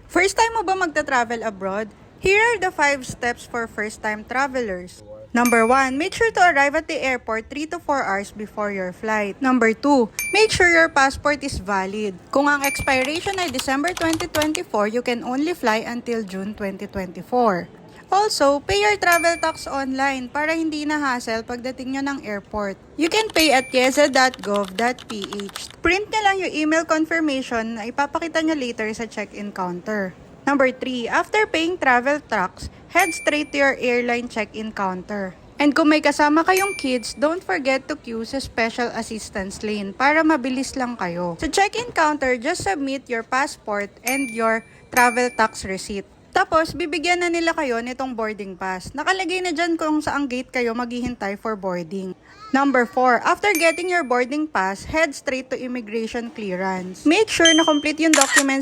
First time mo ba magta-travel abroad? Here are the 5 steps for first-time travelers. Number 1, make sure to arrive at the airport 3 to 4 hours before your flight. Number 2, make sure your passport is valid. Kung ang expiration ay December 2024, you can only fly until June 2024. Also, pay your travel tax online para hindi na hassle pagdating nyo ng airport. You can pay at keza.gov.ph. Print nyo lang yung email confirmation na ipapakita nyo later sa check-in counter. Number 3, after paying travel tax, head straight to your airline check-in counter. And kung may kasama kayong kids, don't forget to queue sa special assistance lane para mabilis lang kayo. Sa check-in counter, just submit your passport and your travel tax receipt. Tapos, bibigyan na nila kayo nitong boarding pass. Nakalagay na dyan kung saang gate kayo maghihintay for boarding. Number 4, after getting your boarding pass, head straight to immigration clearance. Make sure na complete yung documents